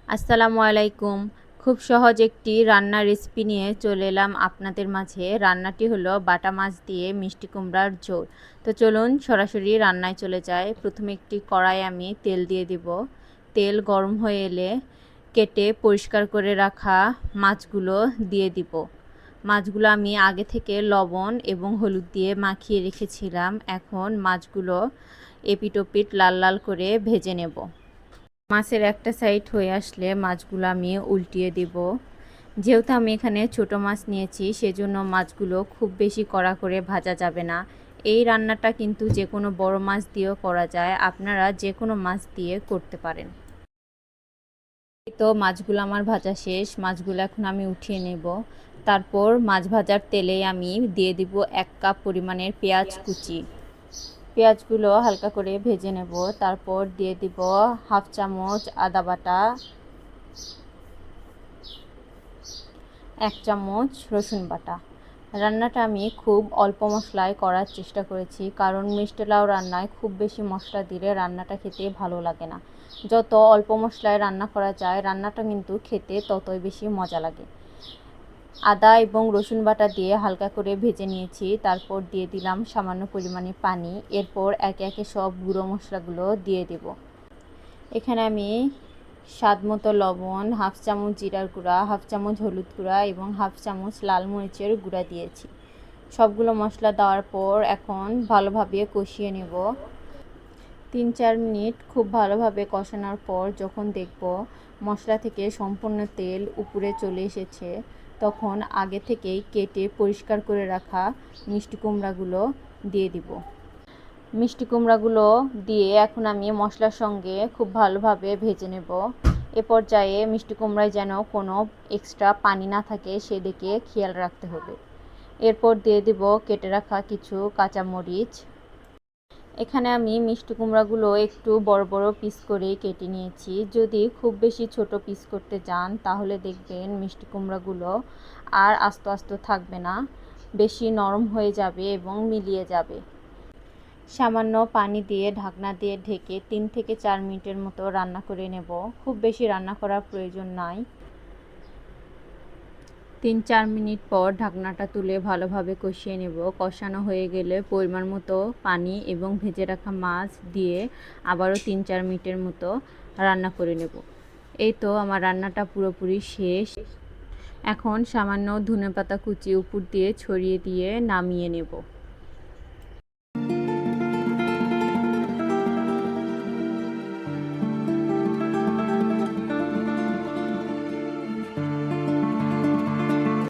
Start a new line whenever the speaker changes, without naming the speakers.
আসসালামু আলাইকুম। খুব সহজ একটি রান্নার রেসিপি নিয়ে চলে এলাম আপনাদের মাঝে। রান্নাটি হলো বাটা মাছ দিয়ে মিষ্টি কুমড়ার ঝোল। তো চলুন সরাসরি রান্নায় চলে যাই। প্রথমে একটি কড়াই আমি তেল দিয়ে দিব। তেল গরম হয়ে এলে কেটে পরিষ্কার করে রাখা মাছগুলো দিয়ে দিব। মাছগুলো আমি আগে থেকে লবণ এবং হলুদ দিয়ে মাখিয়ে রেখেছিলাম। এখন মাছগুলো এপিট ওপিট লাল লাল করে ভেজে নেব। মাছের একটা সাইড হয়ে আসলে মাছগুলো আমি উল্টিয়ে দেব। যেহেতু আমি এখানে ছোট মাছ নিয়েছি সেজন্য মাছগুলো খুব বেশি কড়া করে ভাজা যাবে না। এই রান্নাটা কিন্তু যে কোনো বড় মাছ দিয়েও করা যায়, আপনারা যে কোনো মাছ দিয়ে করতে পারেন। তো মাছগুলো আমার ভাজা শেষ। মাছগুলো এখন আমি উঠিয়ে নেব। তারপর মাছ ভাজার তেলে আমি দিয়ে দিব 1 কাপ পরিমাণের পেঁয়াজ কুচি। পেঁয়াজগুলো হালকা করে ভেজে নেব। তারপর দিয়ে দিব হাফ চামচ আদা বাটা, 1 চামচ রসুন বাটা। রান্নাটা আমি খুব অল্প মশলায় করার চেষ্টা করেছি, কারণ মিষ্টি লাউ রান্নায় খুব বেশি মশলা দিলে রান্নাটা খেতে ভালো লাগে না। যত অল্প মশলায় রান্না করা যায় রান্নাটা কিন্তু খেতে ততই বেশি মজা লাগে। আদা এবং রসুন বাটা দিয়ে হালকা করে ভেজে নিয়েছি। তারপর দিয়ে দিলাম সামান্য পরিমাণে পানি। এরপর একে একে সব গুঁড়ো মশলাগুলো দিয়ে দেব। এখানে আমি স্বাদ মতো লবণ, হাফ চামচ জিরার গুঁড়া, হাফ চামচ হলুদ গুঁড়া এবং হাফ চামচ লাল মরিচের গুঁড়া দিয়েছি। সবগুলো মশলা দেওয়ার পর এখন ভালোভাবে কষিয়ে নেব। 3-4 মিনিট খুব ভালোভাবে কষানোর পর যখন দেখব মশলা থেকে সম্পূর্ণ তেল উপরে চলে এসেছে, তখন আগে থেকেই কেটে পরিষ্কার করে রাখা মিষ্টি কুমড়াগুলো দিয়ে দিব। মিষ্টি কুমড়াগুলো দিয়ে এখন আমি মশলার সঙ্গে খুব ভালোভাবে ভেজে নেব। এ পর্যায়ে মিষ্টি কুমড়ায় যেন কোনো এক্সট্রা পানি না থাকে সেদিকে খেয়াল রাখতে হবে। এরপর দিয়ে দেব কেটে রাখা কিছু কাঁচামরিচ। এখানে আমি মিষ্টি কুমড়াগুলো একটু বড় বড় পিস করে কেটে নিয়েছি। যদি খুব বেশি ছোট পিস করতে চান তাহলে দেখবেন মিষ্টি কুমড়াগুলো আর আস্ত আস্ত থাকবে না, বেশি নরম হয়ে যাবে এবং মিলিয়ে যাবে। সামান্য পানি দিয়ে ঢাকনা দিয়ে ঢেকে 3 থেকে 4 মিনিটের মতো রান্না করে নেব। খুব বেশি রান্না করার প্রয়োজন নাই। 3-4 মিনিট পর ঢাকনাটা তুলে ভালোভাবে কষিয়ে নেব। কষানো হয়ে গেলে পরিমাণ মতো পানি এবং ভেজে রাখা মাছ দিয়ে আবারও 3-4 মিনিটের মতো রান্না করে নেব। এই তো আমার রান্নাটা পুরোপুরি শেষ। এখন সামান্য ধনেপাতা কুচি উপর দিয়ে ছড়িয়ে দিয়ে নামিয়ে নেব।